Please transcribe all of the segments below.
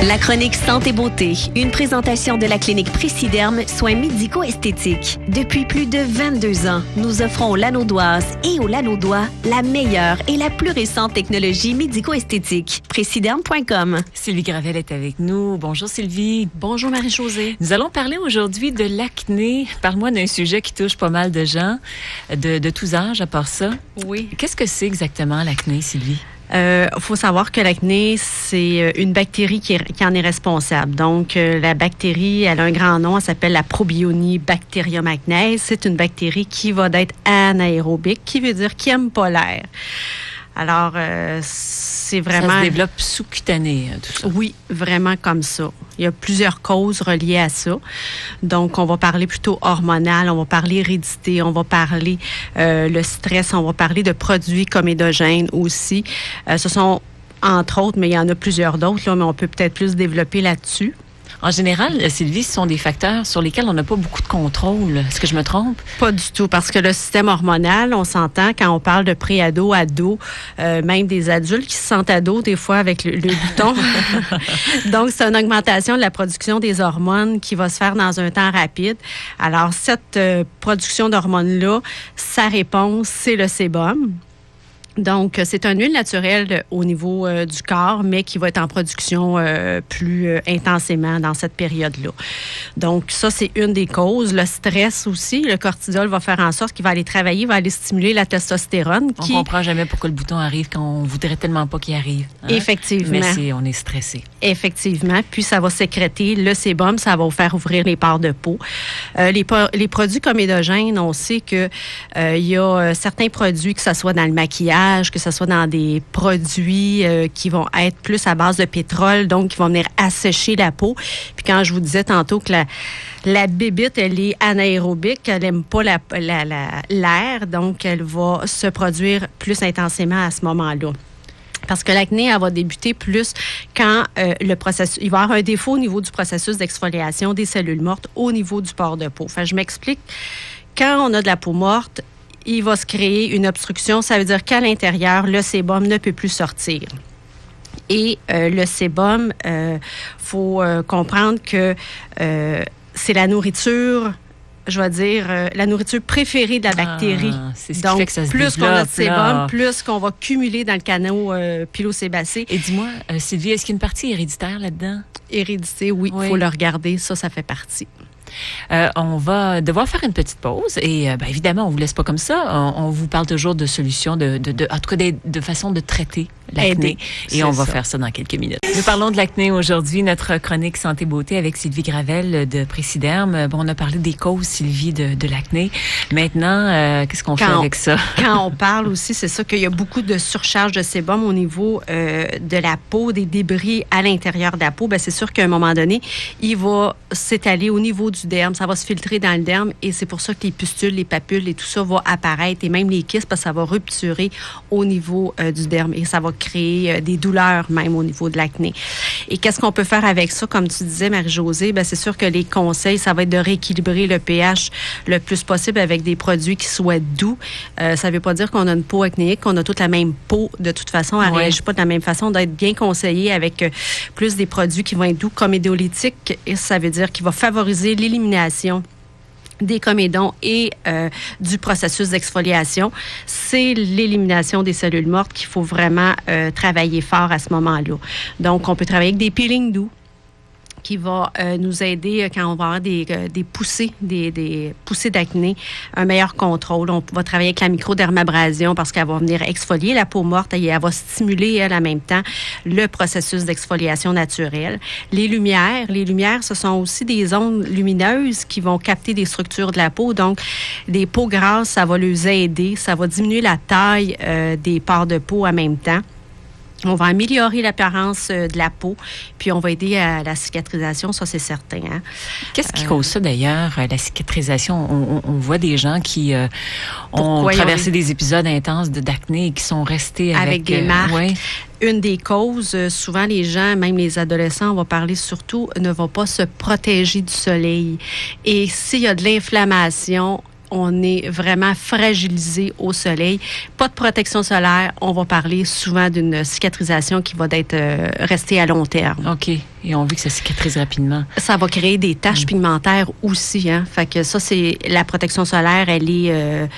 La chronique Santé Beauté, une présentation de la clinique Préciderme, soins médico-esthétiques. Depuis plus de 22 ans, nous offrons aux Lanaudoises et aux Lanaudois la meilleure et la plus récente technologie médico-esthétique. Préciderme.com. Sylvie Gravel est avec nous. Bonjour Sylvie. Bonjour Marie-Josée. Nous allons parler aujourd'hui de l'acné. Parle-moi d'un sujet qui touche pas mal de gens, de tous âges à part ça. Oui. Qu'est-ce que c'est exactement l'acné, Sylvie? Faut savoir que l'acné, c'est une bactérie qui en est responsable. Donc, la bactérie, elle a un grand nom, elle s'appelle la Probionibacterium acnes. C'est une bactérie qui va être anaérobique, qui veut dire qui n'aime pas l'air. Alors, c'est vraiment... Ça se développe sous-cutané, tout ça. Oui, vraiment comme ça. Il y a plusieurs causes reliées à ça. Donc, on va parler plutôt hormonal, on va parler hérédité, on va parler le stress, on va parler de produits comédogènes aussi. Ce sont, entre autres, mais il y en a plusieurs d'autres, là, mais on peut peut-être plus développer là-dessus. En général, Sylvie, ce sont des facteurs sur lesquels on n'a pas beaucoup de contrôle. Est-ce que je me trompe? Pas du tout, parce que le système hormonal, on s'entend quand on parle de pré-ado, ado, même des adultes qui se sentent ados des fois avec le bouton. Donc, c'est une augmentation de la production des hormones qui va se faire dans un temps rapide. Alors, cette production d'hormones-là, sa réponse, c'est le sébum. Donc, c'est une huile naturelle au niveau du corps, mais qui va être en production plus intensément dans cette période-là. Donc, ça, c'est une des causes. Le stress aussi, le cortisol va faire en sorte qu'il va aller travailler, va aller stimuler la testostérone. On comprend jamais pourquoi le bouton arrive quand on voudrait tellement pas qu'il arrive. Hein? Effectivement. Mais on est stressé. Effectivement. Puis, ça va sécréter le sébum, ça va faire ouvrir les pores de peau. Les produits comédogènes, on sait que il y a certains produits, que ce soit dans le maquillage, que ce soit dans des produits qui vont être plus à base de pétrole, donc qui vont venir assécher la peau. Puis quand je vous disais tantôt que la bébite, elle est anaérobique, elle n'aime pas l'air, donc elle va se produire plus intensément à ce moment-là. Parce que l'acné, elle va débuter plus quand le processus... Il va y avoir un défaut au niveau du processus d'exfoliation des cellules mortes au niveau du pore de peau. Enfin, je m'explique. Quand on a de la peau morte, il va se créer une obstruction. Ça veut dire qu'à l'intérieur, le sébum ne peut plus sortir. Et le sébum, faut comprendre que c'est la nourriture, je vais dire, la nourriture préférée de la bactérie. C'est ce Donc, qui fait que ça se plus qu'on a de sébum, là. plus qu'on va cumuler dans le canal pilosébacé. Et dis-moi, Sylvie, est-ce qu'il y a une partie héréditaire là-dedans? Hérédité, oui. Il faut le regarder. Ça fait partie. On va devoir faire une petite pause et évidemment, on vous laisse pas comme ça. On vous parle toujours de solutions, en tout cas de façon de traiter l'acné. Et on va faire ça dans quelques minutes. Nous parlons de l'acné aujourd'hui, notre chronique Santé Beauté avec Sylvie Gravel de Préciderme. Bon, on a parlé des causes, Sylvie, de l'acné. Maintenant, qu'est-ce qu'on fait avec ça? Quand on parle aussi, c'est ça qu'il y a beaucoup de surcharge de sébum au niveau de la peau, des débris à l'intérieur de la peau. C'est sûr qu'à un moment donné, il va s'étaler au niveau du derme, ça va se filtrer dans le derme et c'est pour ça que les pustules, les papules et tout ça va apparaître et même les kystes parce que ça va rupturer au niveau du derme et ça va créer des douleurs même au niveau de l'acné. Et qu'est-ce qu'on peut faire avec ça? Comme tu disais, Marie-Josée, c'est sûr que les conseils, ça va être de rééquilibrer le pH le plus possible avec des produits qui soient doux. Ça veut pas dire qu'on a une peau acnéique, qu'on a toute la même peau de toute façon. Elle réagit pas de la même façon, d'être bien conseillé avec plus des produits qui vont être doux comme idéolytiques et ça veut dire qu'il va favoriser l'élimination des comédons et du processus d'exfoliation. C'est l'élimination des cellules mortes qu'il faut vraiment travailler fort à ce moment-là. Donc, on peut travailler avec des peelings doux qui va nous aider quand on va avoir des poussées, des poussées d'acné, un meilleur contrôle. On va travailler avec la microdermabrasion parce qu'elle va venir exfolier la peau morte et elle va stimuler, elle, en même temps, le processus d'exfoliation naturelle. Les lumières, ce sont aussi des ondes lumineuses qui vont capter des structures de la peau. Donc, les peaux grasses, ça va les aider, ça va diminuer la taille des pores de peau en même temps. On va améliorer l'apparence de la peau, puis on va aider à la cicatrisation, ça c'est certain. Hein? Qu'est-ce qui cause ça d'ailleurs, la cicatrisation? On voit des gens qui ont traversé des épisodes intenses d'acné et qui sont restés avec des marques. Une des causes, souvent les gens, même les adolescents, on va parler surtout, ne vont pas se protéger du soleil. Et s'il y a de l'inflammation, on est vraiment fragilisé au soleil. Pas de protection solaire, on va parler souvent d'une cicatrisation qui va rester à long terme. OK. Et on veut que ça cicatrise rapidement. Ça va créer des taches pigmentaires aussi. Hein? Fait que ça, c'est la protection solaire, elle est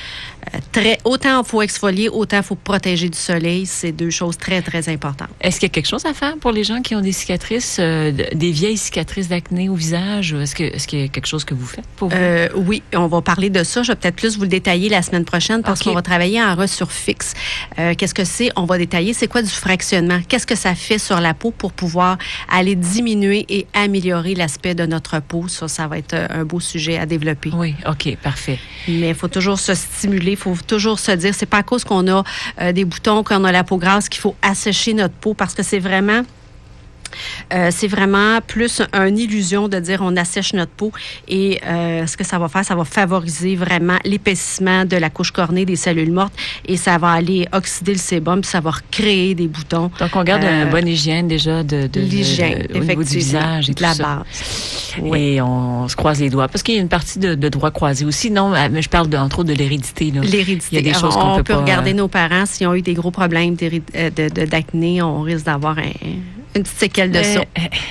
autant il faut exfolier, autant il faut protéger du soleil. C'est deux choses très, très importantes. Est-ce qu'il y a quelque chose à faire pour les gens qui ont des cicatrices, des vieilles cicatrices d'acné au visage? Est-ce qu'il y a quelque chose que vous faites pour vous? Oui, on va parler de ça. Je vais peut-être plus vous le détailler la semaine prochaine parce qu'on va travailler en resurfixe. Qu'est-ce que c'est? On va détailler c'est quoi du fractionnement. Qu'est-ce que ça fait sur la peau pour pouvoir aller diminuer et améliorer l'aspect de notre peau. Ça va être un beau sujet à développer. Oui, OK, parfait. Mais il faut toujours se stimuler, il faut toujours se dire, c'est pas à cause qu'on a des boutons, qu'on a la peau grasse qu'il faut assécher notre peau parce que c'est vraiment plus une illusion de dire on assèche notre peau et ce que ça va faire, ça va favoriser vraiment l'épaississement de la couche cornée des cellules mortes et ça va aller oxyder le sébum puis ça va recréer des boutons. Donc, on garde une bonne hygiène déjà l'hygiène, au niveau du visage et tout la ça. Base. Oui. Et on se croise les doigts. Parce qu'il y a une partie de droit croisé aussi. Non, mais je parle entre autres de l'hérédité. Là. L'hérédité. Il y a des choses qu'on on peut peut pas... regarder nos parents. S'ils ont eu des gros problèmes d'acné, on risque d'avoir une petite séquelle de ça.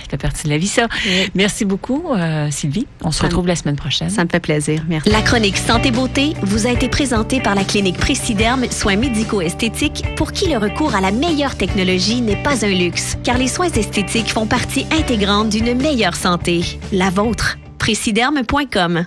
C'est partie de la vie, ça. Oui. Merci beaucoup, Sylvie. On se retrouve la semaine prochaine. Ça me fait plaisir. Merci. La chronique Santé Beauté vous a été présentée par la clinique Préciderme, soins médico-esthétiques, pour qui le recours à la meilleure technologie n'est pas un luxe, car les soins esthétiques font partie intégrante d'une meilleure santé. La vôtre. Préciderme.com